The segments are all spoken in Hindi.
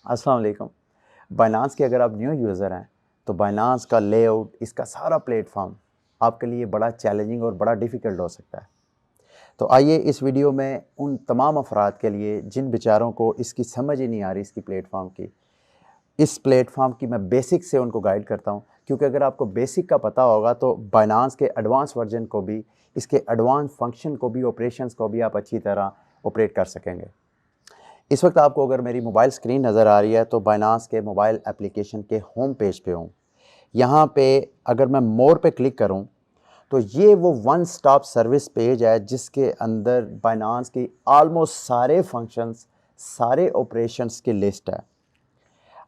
अस्सलाम वालेकुम। बाइनांस के अगर आप न्यू यूज़र हैं तो बाइनांस का लेआउट, इसका सारा प्लेटफॉर्म आपके लिए बड़ा चैलेंजिंग और बड़ा डिफ़िकल्ट हो सकता है। तो आइए इस वीडियो में उन तमाम अफराद के लिए जिन बेचारों को इसकी समझ ही नहीं आ रही इसकी प्लेटफॉर्म की, इस प्लेटफॉर्म की मैं बेसिक से उनको गाइड करता हूँ, क्योंकि अगर आपको बेसिक का पता होगा तो बाइनांस के एडवांस वर्जन को भी, इसके एडवांस फंक्शन को भी, ऑपरेशंस को भी आप अच्छी तरह ऑपरेट कर सकेंगे। इस वक्त आपको अगर मेरी मोबाइल स्क्रीन नज़र आ रही है तो बाइनांस के मोबाइल एप्लीकेशन के होम पेज पे हूँ। यहाँ पे अगर मैं मोर पे क्लिक करूँ तो ये वो वन स्टॉप सर्विस पेज है जिसके अंदर बाइनांस की ऑलमोस्ट सारे फंक्शंस, सारे ऑपरेशंस की लिस्ट है।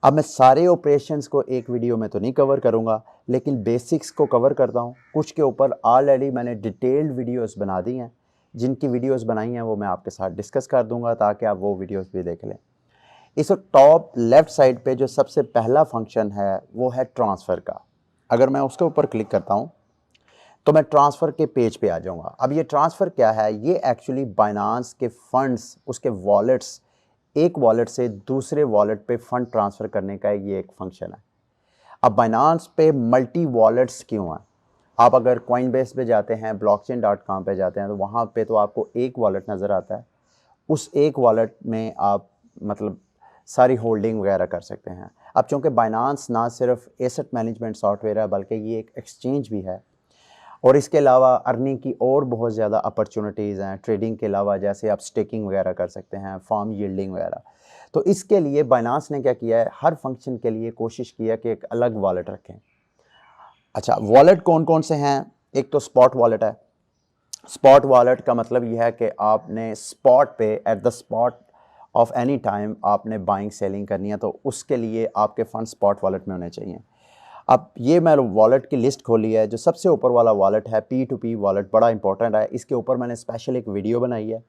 अब मैं सारे ऑपरेशंस को एक वीडियो में तो नहीं कवर करूँगा, लेकिन बेसिक्स को कवर करता हूँ। कुछ के ऊपर ऑलरेडी मैंने डिटेल्ड वीडियोस बना दी हैं, जिनकी वीडियोस बनाई हैं वो मैं आपके साथ डिस्कस कर दूंगा ताकि आप वो वीडियोस भी देख लें। इस वक्त टॉप लेफ़्ट साइड पे जो सबसे पहला फंक्शन है वो है ट्रांसफ़र का। अगर मैं उसके ऊपर क्लिक करता हूँ तो मैं ट्रांसफ़र के पेज पे आ जाऊँगा। अब ये ट्रांसफ़र क्या है? ये एक्चुअली बाइनांस के फ़ंड्स, उसके वॉलेट्स, एक वॉलेट से दूसरे वॉलेट पे फ़ंड ट्रांसफ़र करने का ये एक फंक्शन है। अब बाइनांस पे मल्टी वॉलेट्स क्यों हैं? आप अगर कॉइनबेस पे जाते हैं, blockchain.com पे जाते हैं तो वहाँ पे तो आपको एक वॉलेट नज़र आता है। उस एक वॉलेट में आप मतलब सारी होल्डिंग वगैरह कर सकते हैं। अब चूँकि बाइनांस ना सिर्फ एसेट मैनेजमेंट सॉफ्टवेयर है बल्कि ये एक एक्सचेंज भी है, और इसके अलावा अर्निंग की और बहुत ज़्यादा अपॉर्चुनिटीज़ हैं ट्रेडिंग के अलावा, जैसे आप स्टेकिंग वगैरह कर सकते हैं, फार्म यील्डिंग वगैरह। तो इसके लिए बाइनांस ने क्या किया है, हर फंक्शन के लिए कोशिश की है कि एक अलग वॉलेट रखें। अच्छा, वॉलेट कौन कौन से हैं? एक तो स्पॉट वॉलेट है। स्पॉट वॉलेट का मतलब यह है कि आपने स्पॉट पे at the spot of any time आपने बाइंग सेलिंग करनी है, तो उसके लिए आपके फंड स्पॉट वॉलेट में होने चाहिए। अब ये मैं वॉलेट की लिस्ट खोली है। जो सबसे ऊपर वाला वॉलेट है P2P वॉलेट, बड़ा इंपॉर्टेंट है। इसके ऊपर मैंने स्पेशल एक वीडियो बनाई है।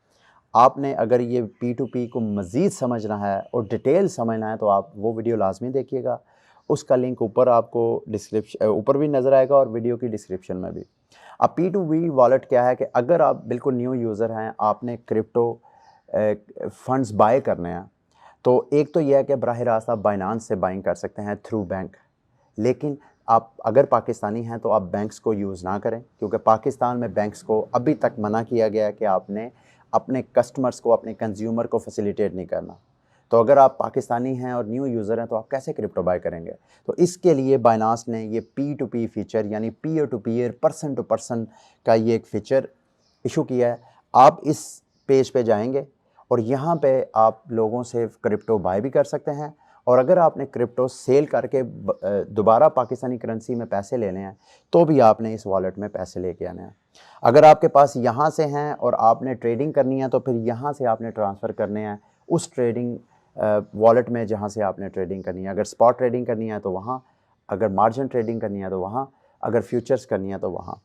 आपने अगर ये P2P को मज़ीद समझना है और डिटेल समझना है तो आप वो वीडियो लाजमी देखिएगा। उसका लिंक ऊपर आपको डिस्क्रिप्शन ऊपर भी नज़र आएगा और वीडियो की डिस्क्रिप्शन में भी। अब P2P वॉलेट क्या है कि अगर आप बिल्कुल न्यू यूज़र हैं, आपने क्रिप्टो फंड्स बाय करने हैं, तो एक तो यह है कि बराह रास्त आप बाइनांस से बाइंग कर सकते हैं थ्रू बैंक। लेकिन आप अगर पाकिस्तानी हैं तो आप बैंक्स को यूज़ ना करें, क्योंकि पाकिस्तान में बैंक्स को अभी तक मना किया गया है कि आपने अपने कस्टमर्स को, अपने कंज्यूमर को फैसिलिटेट नहीं करना। तो अगर आप पाकिस्तानी हैं और न्यू यूज़र हैं तो आप कैसे क्रिप्टो बाय करेंगे? तो इसके लिए बाइनांस ने ये P2P फीचर यानी peer to peer, person to person का ये एक फ़ीचर इशू किया है। आप इस पेज पे जाएंगे और यहाँ पे आप लोगों से क्रिप्टो बाय भी कर सकते हैं, और अगर आपने क्रिप्टो सेल करके दोबारा पाकिस्तानी करेंसी में पैसे लेने हैं तो भी आपने इस वॉलेट में पैसे लेके आने हैं। अगर आपके पास यहाँ से हैं और आपने ट्रेडिंग करनी है तो फिर यहाँ से आपने ट्रांसफ़र करने हैं उस ट्रेडिंग वॉलेट में जहाँ से आपने ट्रेडिंग करनी है। अगर स्पॉट ट्रेडिंग करनी है तो वहाँ, अगर मार्जिन ट्रेडिंग करनी है तो वहाँ, अगर फ्यूचर्स करनी है तो वहाँ।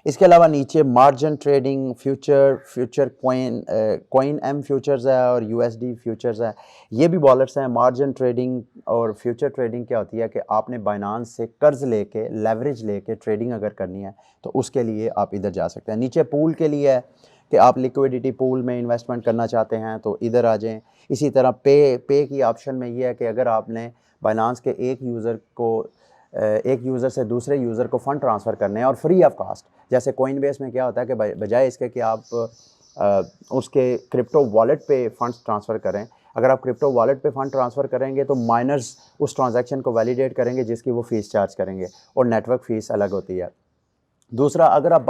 इसके अलावा नीचे margin trading, future coin M futures है और USD फ्यूचर्स है। ये भी वॉलेट्स हैं। मार्जिन ट्रेडिंग और फ्यूचर ट्रेडिंग क्या होती है कि आपने बाइनांस से कर्ज लेके, लेवरेज लेके ट्रेडिंग अगर करनी है तो उसके लिए आप इधर जा सकते हैं। नीचे पूल के लिए है कि आप लिक्विडिटी पूल में इन्वेस्टमेंट करना चाहते हैं तो इधर आ जाएँ। इसी तरह पे की ऑप्शन में ये है कि अगर आपने बाइनांस के एक यूज़र से दूसरे यूज़र को फ़ंड ट्रांसफ़र करने हैं और फ्री ऑफ कास्ट, जैसे कॉइनबेस में क्या होता है कि बजाय इसके कि आप उसके क्रिप्टो वॉलेट पे फ़ंड्स ट्रांसफ़र करें, अगर आप क्रिप्टो वॉलेट पे फ़ंड ट्रांसफ़र करेंगे तो माइनर्स उस ट्रांजैक्शन को वैलिडेट करेंगे जिसकी वो फ़ीस चार्ज करेंगे, और नेटवर्क फ़ीस अलग होती है। दूसरा, अगर आप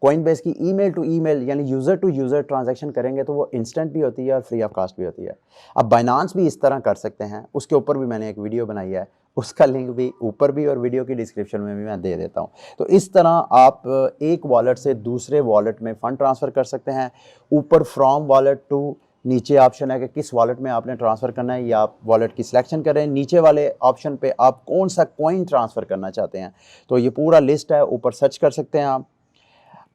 कॉइनबेस की ईमेल टू ईमेल यानी यूज़र टू यूज़र ट्रांजैक्शन करेंगे तो वो इंस्टेंट भी होती है और फ्री ऑफ कास्ट भी होती है। अब बाइनांस भी इस तरह कर सकते हैं, उसके ऊपर भी मैंने एक वीडियो बनाई है, उसका लिंक भी ऊपर भी और वीडियो की डिस्क्रिप्शन में भी मैं दे देता हूँ। तो इस तरह आप एक वॉलेट से दूसरे वॉलेट में फ़ंड ट्रांसफ़र कर सकते हैं। ऊपर फ्रॉम वॉलेट टू, नीचे ऑप्शन है कि किस वॉलेट में आपने ट्रांसफ़र करना है, या आप वॉलेट की सिलेक्शन करें। नीचे वाले ऑप्शन पे आप कौन सा कॉइन ट्रांसफ़र करना चाहते हैं, तो ये पूरा लिस्ट है, ऊपर सर्च कर सकते हैं आप।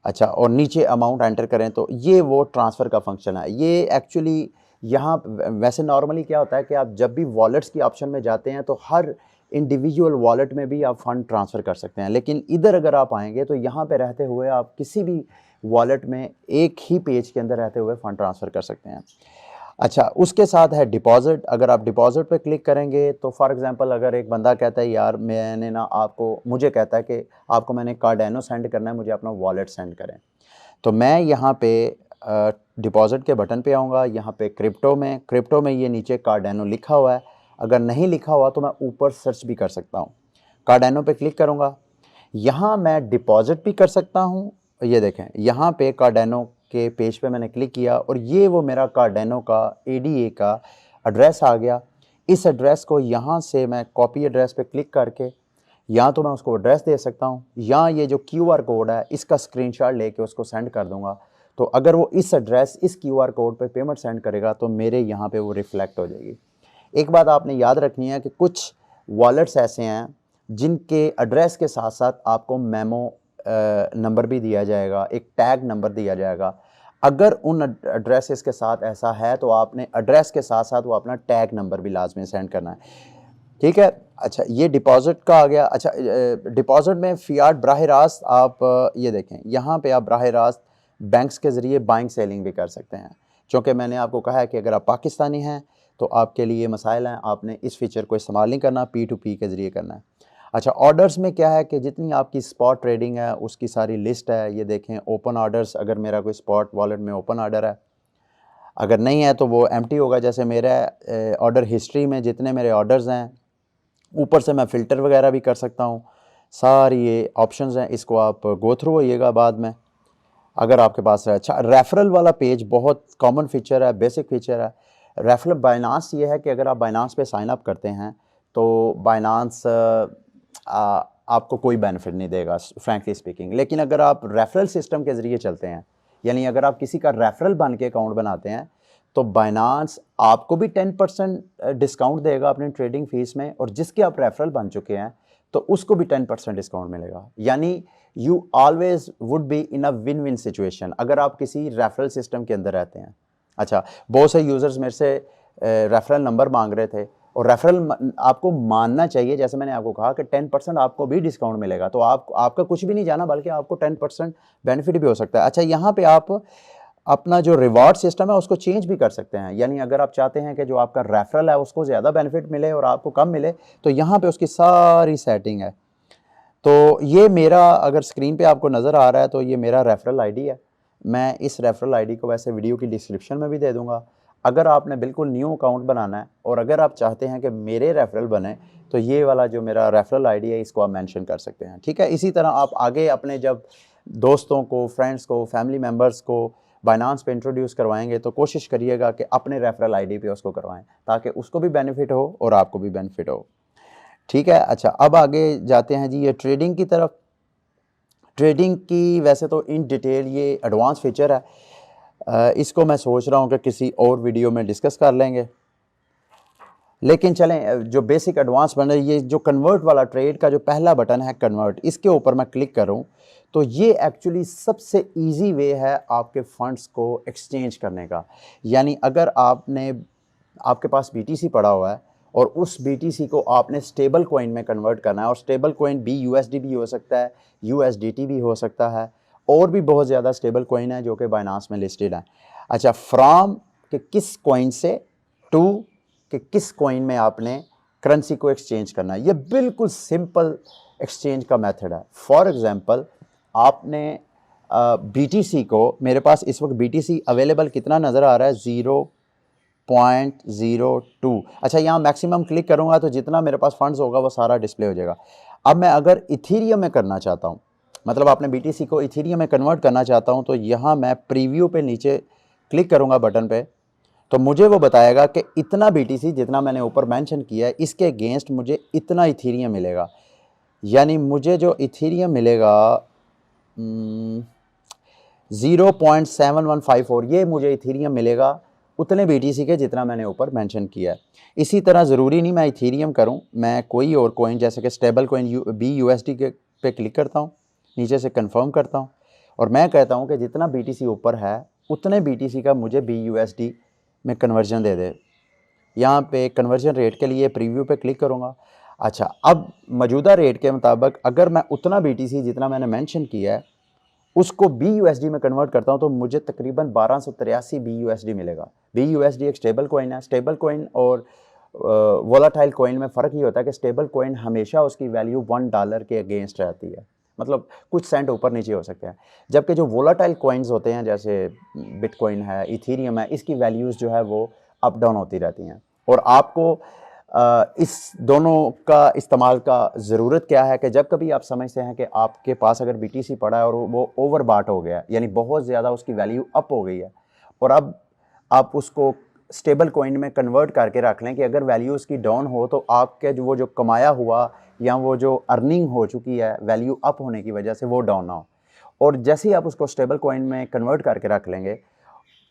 अच्छा, और नीचे अमाउंट एंटर करें तो ये वो ट्रांसफ़र का फंक्शन है। ये एक्चुअली यहाँ वैसे नॉर्मली क्या होता है कि आप जब भी वॉलेट्स की ऑप्शन में जाते हैं तो हर इंडिविजुअल वॉलेट में भी आप फ़ंड ट्रांसफ़र कर सकते हैं, लेकिन इधर अगर आप आएंगे तो यहाँ पे रहते हुए आप किसी भी वॉलेट में एक ही पेज के अंदर रहते हुए फ़ंड ट्रांसफ़र कर सकते हैं। अच्छा, उसके साथ है डिपॉज़िट। अगर आप डिपॉज़िट पे क्लिक करेंगे तो फॉर एग्ज़ाम्पल अगर एक बंदा कहता है यार मैंने ना आपको, मुझे कहता है कि आपको मैंने कार्डानो सेंड करना है, मुझे अपना वॉलेट सेंड करें, तो मैं यहाँ पे डिपॉज़िट के बटन पे आऊँगा। यहाँ पे क्रिप्टो में ये नीचे कार्डानो लिखा हुआ है। अगर नहीं लिखा हुआ तो मैं ऊपर सर्च भी कर सकता हूँ। कार्डानो पे क्लिक करूँगा, यहाँ मैं डिपॉज़िट भी कर सकता हूँ। ये देखें यहाँ पे कार्डानो के पेज पे मैंने क्लिक किया और ये वो मेरा कार्डानो का ADA का एड्रेस आ गया। इस एड्रेस को यहाँ से मैं कॉपी एड्रेस पे क्लिक करके या तो मैं उसको एड्रेस दे सकता हूँ या ये जो QR कोड है इसका स्क्रीनशॉट लेके उसको सेंड कर दूंगा। तो अगर वो इस एड्रेस इस QR कोड पे पेमेंट सेंड करेगा तो मेरे यहाँ पे वो रिफ्लेक्ट हो जाएगी। एक बात आपने याद रखनी है कि कुछ वॉलेट्स ऐसे हैं जिनके एड्रेस के साथ साथ आपको मेमो नंबर भी दिया जाएगा, एक टैग नंबर दिया जाएगा। अगर उन एड्रेसेस के साथ ऐसा है तो आपने एड्रेस के साथ साथ वो अपना टैग नंबर भी लाजमी सेंड करना है, ठीक है। अच्छा, ये डिपॉजिट का आ गया। अच्छा, डिपॉजिट में फ़ियाट बराह रास्त आप ये देखें यहाँ पे आप बराह रास्त बैंक्स के ज़रिए बाइंग सेलिंग भी कर सकते हैं। चूँकि मैंने आपको कहा है कि अगर आप पाकिस्तानी हैं तो आपके लिए मसाइल हैं, आपने इस फीचर को इस्तेमाल नहीं करना, P2P के ज़रिए करना है। अच्छा, ऑर्डर्स में क्या है कि जितनी आपकी स्पॉट ट्रेडिंग है उसकी सारी लिस्ट है। ये देखें ओपन ऑर्डर्स, अगर मेरा कोई स्पॉट वॉलेट में ओपन ऑर्डर है, अगर नहीं है तो वो एम्प्टी होगा। जैसे मेरा ऑर्डर हिस्ट्री में जितने मेरे ऑर्डर्स हैं, ऊपर से मैं फ़िल्टर वगैरह भी कर सकता हूँ। सारी ये ऑप्शंस हैं, इसको आप गो थ्रू होइएगा बाद में अगर आपके पास है। अच्छा, रेफरल वाला पेज बहुत कॉमन फीचर है, बेसिक फीचर है। रेफरल बाइनांस ये है कि अगर आप बाइनांस पे साइन अप करते हैं तो बाइनांस आपको कोई बेनिफिट नहीं देगा फ्रैंकली स्पीकिंग। लेकिन अगर आप रेफरल सिस्टम के ज़रिए चलते हैं, यानी अगर आप किसी का रेफरल बन के अकाउंट बनाते हैं तो बाइनांस आपको भी 10% डिस्काउंट देगा अपनी ट्रेडिंग फीस में, और जिसके आप रेफरल बन चुके हैं तो उसको भी 10% डिस्काउंट मिलेगा। यानी you always would be in a win win situation अगर आप किसी रेफरल सिस्टम के अंदर रहते हैं। अच्छा, बहुत से यूज़र्स मेरे से रेफरल नंबर मांग रहे थे, और रेफरल आपको मानना चाहिए, जैसे मैंने आपको कहा कि 10% आपको भी डिस्काउंट मिलेगा, तो आपका कुछ भी नहीं जाना बल्कि आपको 10% बेनिफिट भी हो सकता है। अच्छा, यहाँ पे आप अपना जो रिवार्ड सिस्टम है उसको चेंज भी कर सकते हैं। यानी अगर आप चाहते हैं कि जो आपका रेफरल है उसको ज़्यादा बेनिफिट मिले और आपको कम मिले, तो यहाँ पे उसकी सारी सेटिंग है। तो ये मेरा, अगर स्क्रीन पे आपको नज़र आ रहा है तो ये मेरा रेफरल आईडी है। मैं इस रेफरल आईडी को वैसे वीडियो की डिस्क्रिप्शन में भी दे दूंगा। अगर आपने बिल्कुल न्यू अकाउंट बनाना है और अगर आप चाहते हैं कि मेरे रेफरल बने तो ये वाला जो मेरा रेफरल आईडी है इसको आप मेंशन कर सकते हैं, ठीक है। इसी तरह आप आगे अपने जब दोस्तों को, फ्रेंड्स को, फैमिली मेम्बर्स को बाइनांस पे इंट्रोड्यूस करवाएंगे तो कोशिश करिएगा कि अपने रेफरल आईडी पे उसको करवाएं ताकि उसको भी बेनिफिट हो और आपको भी बेनिफिट हो, ठीक है। अच्छा, अब आगे जाते हैं जी ये ट्रेडिंग की तरफ। ट्रेडिंग की वैसे तो इन डिटेल ये एडवांस फीचर है, इसको मैं सोच रहा हूँ कि किसी और वीडियो में डिस्कस कर लेंगे, लेकिन चलें जो बेसिक एडवांस बन रही है, ये जो कन्वर्ट वाला ट्रेड का जो पहला बटन है कन्वर्ट, इसके ऊपर मैं क्लिक करूँ तो ये एक्चुअली सबसे इजी वे है आपके फंड्स को एक्सचेंज करने का। यानी अगर आपके पास BTC पड़ा हुआ है और उस BTC को आपने स्टेबल कॉइन में कन्वर्ट करना है, और स्टेबल कॉइन BUSD भी हो सकता है, USDT भी हो सकता है, और भी बहुत ज़्यादा स्टेबल कॉइन है जो कि बाइनांस में लिस्टेड है। अच्छा, फ्रॉम के किस कॉइन से टू कि किस कॉइन में आपने करेंसी को एक्सचेंज करना है, ये बिल्कुल सिंपल एक्सचेंज का मेथड है। फॉर एग्जांपल आपने BTC को, मेरे पास इस वक्त BTC अवेलेबल कितना नज़र आ रहा है, 0.02। अच्छा, यहाँ मैक्सिमम क्लिक करूँगा तो जितना मेरे पास फंड्स होगा वो सारा डिस्प्ले हो जाएगा। अब मैं अगर इथीरियम में करना चाहता हूँ, मतलब आपने BTC को इथीरियम में कन्वर्ट करना चाहता हूँ, तो यहाँ मैं प्रीव्यू पे नीचे क्लिक करूँगा बटन पे, तो मुझे वो बताएगा कि इतना BTC जितना मैंने ऊपर मेंशन किया है इसके अगेंस्ट मुझे इतना इथीरियम मिलेगा। यानी मुझे जो इथीरियम मिलेगा 0.7154, ये मुझे इथीरियम मिलेगा उतने BTC के जितना मैंने ऊपर मेंशन किया है। इसी तरह ज़रूरी नहीं मैं इथीरियम करूं, मैं कोई और कोइन जैसे कि स्टेबल कोइन BUSD के पे क्लिक करता हूं, नीचे से कंफर्म करता हूं और मैं कहता हूं कि जितना BTC ऊपर है उतने BTC का मुझे BUSD में कन्वर्जन दे दे। यहाँ पे कन्वर्जन रेट के लिए प्रीव्यू पे क्लिक करूँगा। अच्छा, अब मौजूदा रेट के मुताबिक अगर मैं उतना BTC जितना मैंने मेंशन किया है उसको BUSD में कन्वर्ट करता हूँ तो मुझे तकरीबन 1283 BUSD मिलेगा। BUSD एक स्टेबल कॉइन है। स्टेबल कॉइन और वोलाटाइल कॉइन में फ़र्क ये होता है कि स्टेबल कॉइन हमेशा उसकी वैल्यू $1 के अगेंस्ट रहती है, मतलब कुछ सेंट ऊपर नीचे हो सकते हैं। जबकि जो वोलाटाइल कॉइन्स होते हैं जैसे बिटकॉइन है, इथीरियम है, इसकी वैल्यूज़ जो है वो अप डाउन होती रहती हैं। और आपको इस दोनों का इस्तेमाल का ज़रूरत क्या है कि जब कभी आप समझते हैं कि आपके पास अगर BTC पड़ा है और वो ओवर बाट हो गया है, यानी बहुत ज़्यादा उसकी वैल्यू अप हो गई है, और अब आप उसको स्टेबल कॉइन में कन्वर्ट करके रख लें कि अगर वैल्यू उसकी डाउन हो तो आपके जो कमाया हुआ या वो जो अर्निंग हो चुकी है वैल्यू अप होने की वजह से वो डाउन ना हो। और जैसे ही आप उसको स्टेबल कॉइन में कन्वर्ट करके रख लेंगे,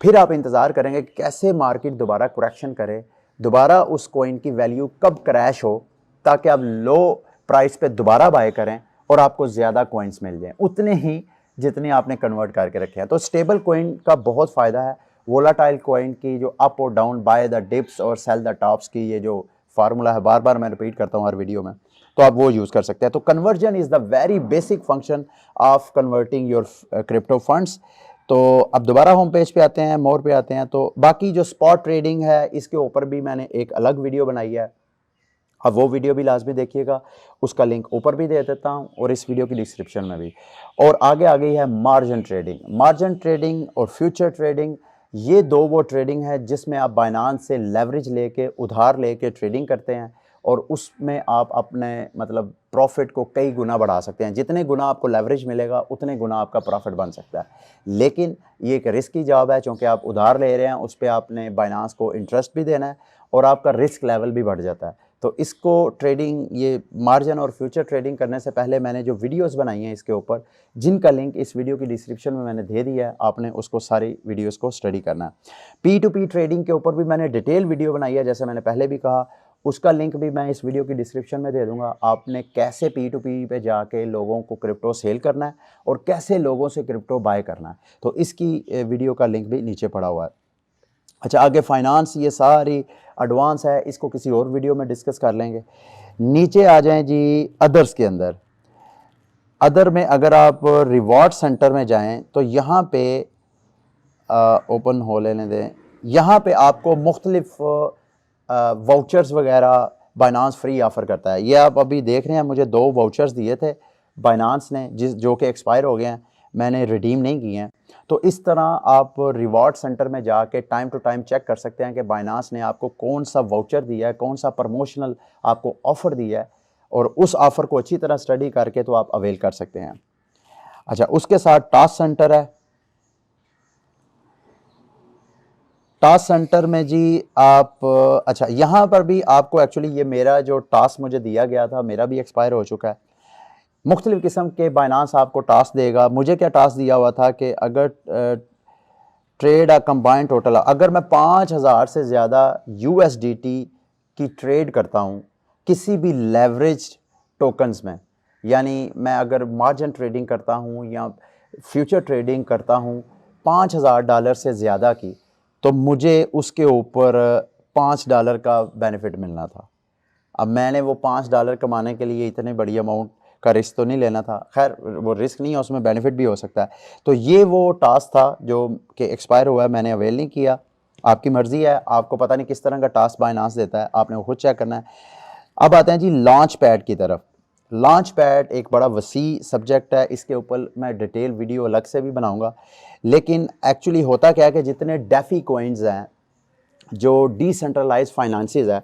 फिर आप इंतज़ार करेंगे कि कैसे मार्केट दोबारा करेक्शन करे, दोबारा उस कॉइन की वैल्यू कब क्रैश हो, ताकि आप लो प्राइस पे दोबारा बाय करें और आपको ज़्यादा कॉइन्स मिल जाएं, उतने ही जितने आपने कन्वर्ट करके रखे हैं। तो स्टेबल कॉइन का बहुत फ़ायदा है। वोलाटाइल कॉइन की जो अप और डाउन, बाय द डिप्स और सेल द टॉप्स की ये जो फार्मूला है, बार बार मैं रिपीट करता हूँ हर वीडियो में, तो आप वो यूज़ कर सकते हैं। तो conversion is the very basic function of converting your crypto funds. तो अब दोबारा होम पेज पे आते हैं, मोर पे आते हैं। तो बाकी जो स्पॉट ट्रेडिंग है इसके ऊपर भी मैंने एक अलग वीडियो बनाई है, अब वो वीडियो भी लाजमी देखिएगा, उसका लिंक ऊपर भी दे देता हूँ और इस वीडियो की डिस्क्रिप्शन में भी। और आगे आ गई है मार्जिन ट्रेडिंग। मार्जिन ट्रेडिंग और फ्यूचर ट्रेडिंग, ये दो वो ट्रेडिंग है जिसमें आप बाइनांस से लेवरेज लेके, उधार लेके ट्रेडिंग करते हैं और उसमें आप अपने मतलब प्रॉफिट को कई गुना बढ़ा सकते हैं। जितने गुना आपको लेवरेज मिलेगा उतने गुना आपका प्रॉफिट बन सकता है। लेकिन ये एक रिस्की जॉब है, क्योंकि आप उधार ले रहे हैं, उस पर आपने बाइनांस को इंटरेस्ट भी देना है और आपका रिस्क लेवल भी बढ़ जाता है। तो इसको ट्रेडिंग, ये मार्जिन और फ्यूचर ट्रेडिंग करने से पहले मैंने जो वीडियोस बनाई हैं इसके ऊपर, जिनका लिंक इस वीडियो की डिस्क्रिप्शन में मैंने दे दिया है, आपने उसको सारी वीडियोस को स्टडी करना है। P2P ट्रेडिंग के ऊपर भी मैंने डिटेल वीडियो बनाई है, जैसे मैंने पहले भी कहा, उसका लिंक भी मैं इस वीडियो की डिस्क्रिप्शन में दे दूंगा। आपने कैसे P2P पे जाके लोगों को क्रिप्टो सेल करना है और कैसे लोगों से क्रिप्टो बाय करना है, तो इसकी वीडियो का लिंक भी नीचे पड़ा हुआ है। अच्छा, आगे फाइनेंस, ये सारी एडवांस है, इसको किसी और वीडियो में डिस्कस कर लेंगे। नीचे आ जाएं जी अदर्स के अंदर। अदर में अगर आप रिवॉर्ड सेंटर में जाएं तो यहाँ पे ओपन हो लेने दें, यहाँ पे आपको मुख्तलिफ वाउचर्स वगैरह बाइनांस फ्री ऑफ़र करता है। ये आप अभी देख रहे हैं, मुझे 2 वाउचर्स दिए थे बाइनांस ने, जो कि एक्सपायर हो गए हैं, मैंने रिडीम नहीं किए हैं। तो इस तरह आप रिवॉर्ड सेंटर में जाके टाइम टू टाइम चेक कर सकते हैं कि बाइनांस ने आपको कौन सा वाउचर दिया है, कौन सा प्रमोशनल आपको ऑफ़र दिया है, और उस ऑफ़र को अच्छी तरह स्टडी करके तो आप अवेल कर सकते हैं। अच्छा, उसके साथ टास्क सेंटर है। टास्क सेंटर में जी आप अच्छा, यहाँ पर भी आपको एक्चुअली ये मेरा जो टास्क मुझे दिया गया था मेरा भी एक्सपायर हो चुका है। मुख्तलिफ़ किस्म के बाइनांस आपको टास्क देगा। मुझे क्या टास्क दिया हुआ था कि अगर ट्रेड कंबाइंड टोटल, अगर मैं 5000 से ज़्यादा USDT की ट्रेड करता हूँ किसी भी लेवरेज टोकन्स में, यानी मैं अगर मार्जिन ट्रेडिंग करता हूँ या फ्यूचर ट्रेडिंग करता हूँ $5000 से ज़्यादा की, तो मुझे उसके ऊपर $5 का बेनिफिट मिलना था। अब मैंने वो $5 कमाने के लिए इतने बड़ी अमाउंट का रिस्क तो नहीं लेना था। खैर, वो रिस्क नहीं है, उसमें बेनिफिट भी हो सकता है। तो ये वो टास्क था जो कि एक्सपायर हुआ है, मैंने अवेल नहीं किया। आपकी मर्ज़ी है, आपको पता नहीं किस तरह का टास्क बाइनांस देता है, आपने वो खुद चेक करना है। अब आते हैं जी लॉन्च पैड की तरफ। लॉन्च पैड एक बड़ा वसी सब्जेक्ट है, इसके ऊपर मैं डिटेल वीडियो अलग से भी बनाऊँगा। लेकिन एक्चुअली होता क्या है कि जितने डेफी कॉइन्स हैं, जो डिसेंट्रलाइज्ड फाइनेंसेस है,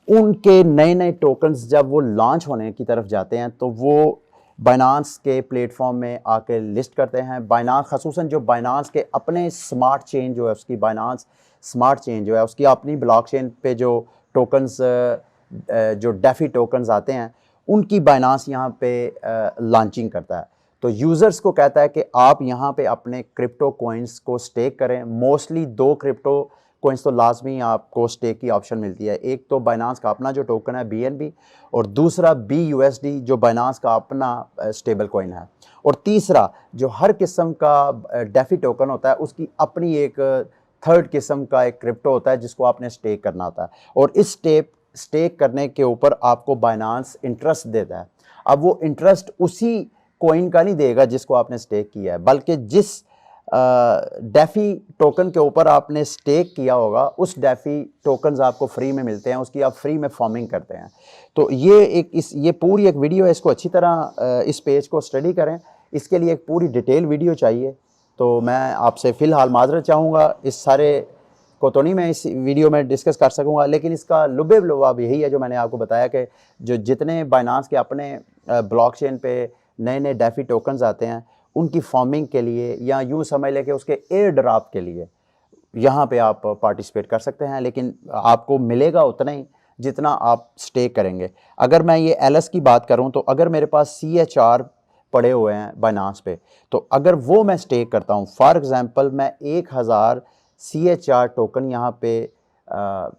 उनके नए नए टोकन्स जब वो लॉन्च होने की तरफ जाते हैं तो वो बाइनांस के प्लेटफॉर्म में आके लिस्ट करते हैं। बाइनांस, ख़ुसूसन जो बाइनांस के अपने स्मार्ट चेन जो है, उसकी बाइनांस स्मार्ट चेन जो है, उसकी अपनी ब्लॉकचेन पे जो टोकन्स, जो डेफी टोकन्स आते हैं, उनकी बाइनांस यहाँ पे लॉन्चिंग करता है। तो यूज़र्स को कहता है कि आप यहाँ पे अपने क्रिप्टो कॉइन्स को स्टेक करें। मोस्टली 2 क्रिप्टो कॉइन्स तो लाजमी आपको स्टेक की ऑप्शन मिलती है। एक तो बाइनांस का अपना जो टोकन है BNB, और दूसरा BUSD जो बाइनांस का अपना स्टेबल कॉइन है, और तीसरा जो हर किस्म का डेफी टोकन होता है उसकी अपनी एक थर्ड किस्म का एक क्रिप्टो होता है जिसको आपने स्टेक करना होता है, और इस स्टेक करने के ऊपर आपको बाइनांस इंटरेस्ट देता है। अब वो इंटरेस्ट उसी कॉइन का नहीं देगा जिसको आपने स्टेक किया है, बल्कि जिस डेफी टोकन के ऊपर आपने स्टेक किया होगा उस डेफी टोकन्स आपको फ्री में मिलते हैं, उसकी आप फ्री में फार्मिंग करते हैं। तो ये पूरी एक वीडियो है, इसको अच्छी तरह इस पेज को स्टडी करें, इसके लिए एक पूरी डिटेल वीडियो चाहिए। तो मैं आपसे फ़िलहाल माजरत चाहूँगा, इस सारे को तो नहीं मैं इस वीडियो में डिस्कस कर सकूँगा, लेकिन इसका लुबे लुबाब यही है जो मैंने आपको बताया कि जो जितने बाइनांस के अपने ब्लॉकचेन पे नए नए डेफी टोकन्स आते हैं उनकी फार्मिंग के लिए, या यूँ समझ लें कि उसके एयर ड्रॉप के लिए यहाँ पे आप पार्टिसिपेट कर सकते हैं, लेकिन आपको मिलेगा उतना ही जितना आप स्टेक करेंगे। अगर मैं ये एलएस की बात करूँ तो अगर मेरे पास CHR पड़े हुए हैं बाइनांस पे, तो अगर वो मैं स्टेक करता हूँ, फॉर एग्जांपल मैं 1000 CHR टोकन यहाँ पे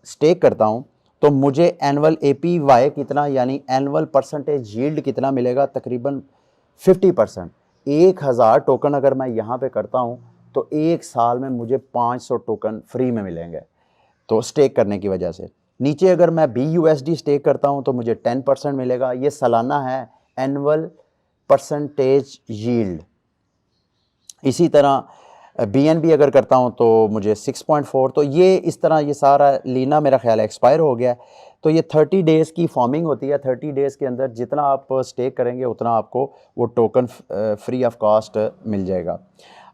स्टेक करता हूँ, तो मुझे एनुअल APY कितना, यानी एनुअल परसेंटेज यील्ड कितना मिलेगा, तकरीबन 50%। 1000 टोकन अगर मैं यहाँ पे करता हूँ तो एक साल में मुझे 500 टोकन फ्री में मिलेंगे, तो स्टेक करने की वजह से। नीचे अगर मैं BUSD स्टेक करता हूँ तो मुझे 10% मिलेगा, ये सालाना है एनुअल परसेंटेज यील्ड। इसी तरह BNB अगर करता हूँ तो मुझे 6.4। तो ये इस तरह ये सारा लीना मेरा ख्याल है एक्सपायर हो गया है। तो ये 30 डेज़ की फॉर्मिंग होती है, 30 डेज़ के अंदर जितना आप स्टेक करेंगे उतना आपको वो टोकन फ्री ऑफ कॉस्ट मिल जाएगा।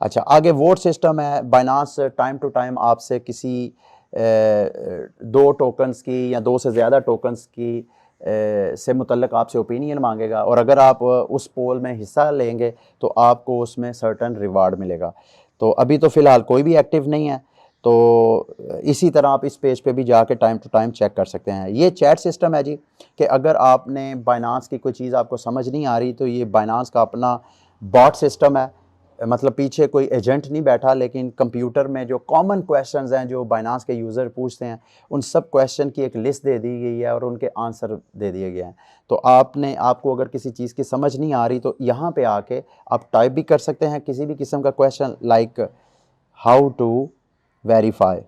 अच्छा, आगे वोट सिस्टम है। बाइनांस टाइम टू टाइम आपसे किसी 2 टोकन्स की या 2 से ज़्यादा टोकन्स की से मुतल्लिक़ आपसे ओपिनियन मांगेगा, और अगर आप उस पोल में हिस्सा लेंगे तो आपको उसमें सर्टन रिवार्ड मिलेगा। तो अभी तो फ़िलहाल कोई भी एक्टिव नहीं है, तो इसी तरह आप इस पेज पे भी जाके टाइम टू टाइम चेक कर सकते हैं। ये चैट सिस्टम है जी, कि अगर आपने बाइनांस की कोई चीज़ आपको समझ नहीं आ रही तो ये बाइनांस का अपना बॉट सिस्टम है, मतलब पीछे कोई एजेंट नहीं बैठा, लेकिन कंप्यूटर में जो कॉमन क्वेश्चंस हैं जो बाइनांस के यूज़र पूछते हैं उन सब क्वेश्चन की एक लिस्ट दे दी गई है और उनके आंसर दे दिए गए हैं। तो आपको अगर किसी चीज़ की समझ नहीं आ रही तो यहाँ पे आके आप टाइप भी कर सकते हैं किसी भी किस्म का question, like how to verify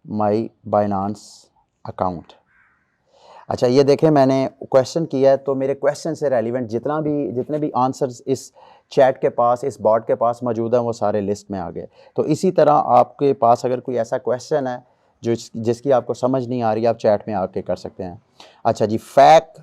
my Binance account. अच्छा, ये देखें मैंने क्वेश्चन किया है, तो मेरे क्वेश्चन से रेलिवेंट जितने भी आंसर्स इस चैट के पास, इस बॉट के पास मौजूद हैं, वो सारे लिस्ट में आ गए। तो इसी तरह आपके पास अगर कोई ऐसा क्वेश्चन है जिसकी आपको समझ नहीं आ रही, आप चैट में आके कर सकते हैं। अच्छा जी, फैक्ट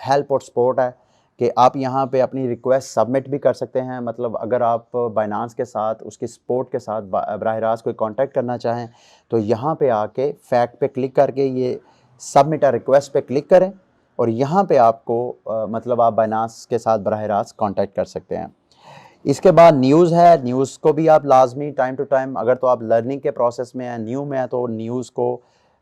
हेल्प और सपोर्ट है कि आप यहाँ पे अपनी रिक्वेस्ट सबमिट भी कर सकते हैं। मतलब अगर आप बाइनांस के साथ उसकी सपोर्ट के साथ बराह रास्त कोई कांटेक्ट करना चाहें तो यहाँ पे आके फैक्ट पे क्लिक करके ये सबमिट अ रिक्वेस्ट पे क्लिक करें, और यहाँ पे आपको मतलब आप बाइनांस के साथ बराह रास्त कांटेक्ट कर सकते हैं। इसके बाद न्यूज़ है। न्यूज़ को भी आप लाजमी टाइम टू टाइम, अगर तो आप लर्निंग के प्रोसेस में हैं, न्यू में है, तो न्यूज़ को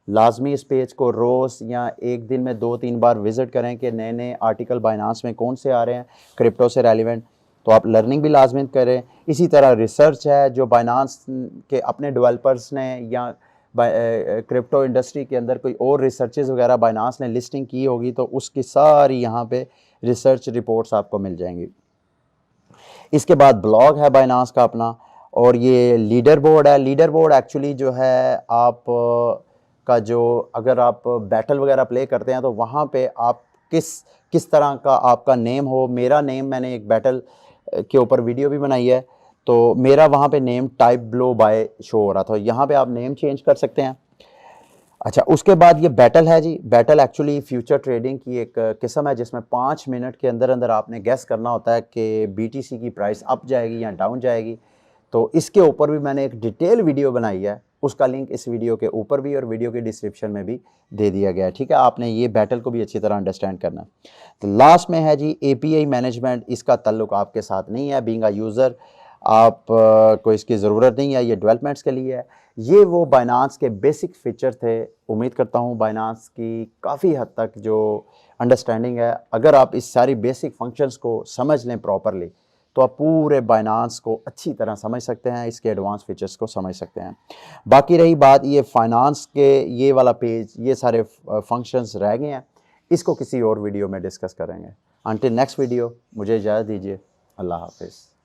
लाजमी इस पेज को रोज़ या एक दिन में 2-3 बार विज़िट करें कि नए नए आर्टिकल बाइनांस में कौन से आ रहे हैं क्रिप्टो से रेलिवेंट। तो आप लर्निंग भी लाजमी करें। इसी तरह रिसर्च है, जो बाइनांस के अपने डेवलपर्स ने या क्रिप्टो इंडस्ट्री के अंदर कोई और रिसर्चेज वगैरह बाइनांस ने लिस्टिंग की होगी तो उसकी सारी यहाँ पे रिसर्च रिपोर्ट्स आपको मिल जाएंगी। इसके बाद ब्लॉग है बाइनांस का अपना, और ये लीडर बोर्ड है। लीडर बोर्ड एक्चुअली जो है आप का जो अगर आप बैटल वगैरह प्ले करते हैं तो वहाँ पे आप किस तरह का आपका नेम हो। मेरा नेम, मैंने एक बैटल के ऊपर वीडियो भी बनाई है, तो मेरा वहाँ पे नेम टाइप ब्लो बाय शो हो रहा था, यहाँ पे आप नेम चेंज कर सकते हैं। अच्छा, उसके बाद ये बैटल है जी। बैटल एक्चुअली फ्यूचर ट्रेडिंग की एक किस्म है जिसमें 5 मिनट के अंदर अंदर आपने गेस करना होता है कि BTC की प्राइस अप जाएगी या डाउन जाएगी। तो इसके ऊपर भी मैंने एक डिटेल वीडियो बनाई है, उसका लिंक इस वीडियो के ऊपर भी और वीडियो के डिस्क्रिप्शन में भी दे दिया गया है। ठीक है, आपने ये बैटल को भी अच्छी तरह अंडरस्टैंड करना है। तो लास्ट में है जी API मैनेजमेंट। इसका ताल्लुक आपके साथ नहीं है, बीइंग अ यूज़र आप को इसकी ज़रूरत नहीं है, ये डेवलपमेंट्स के लिए है। ये वो बाइनांस के बेसिक फीचर थे। उम्मीद करता हूँ बाइनांस की काफ़ी हद तक जो अंडरस्टैंडिंग है, अगर आप इस सारी बेसिक फंक्शंस को समझ लें प्रॉपरली तो आप पूरे बाइनांस को अच्छी तरह समझ सकते हैं, इसके एडवांस फीचर्स को समझ सकते हैं। बाकी रही बात ये फाइनेंस के, ये वाला पेज, ये सारे फंक्शंस रह गए हैं, इसको किसी और वीडियो में डिस्कस करेंगे। अंटिल नेक्स्ट वीडियो, मुझे इजाज़त दीजिए। अल्लाह हाफिज़।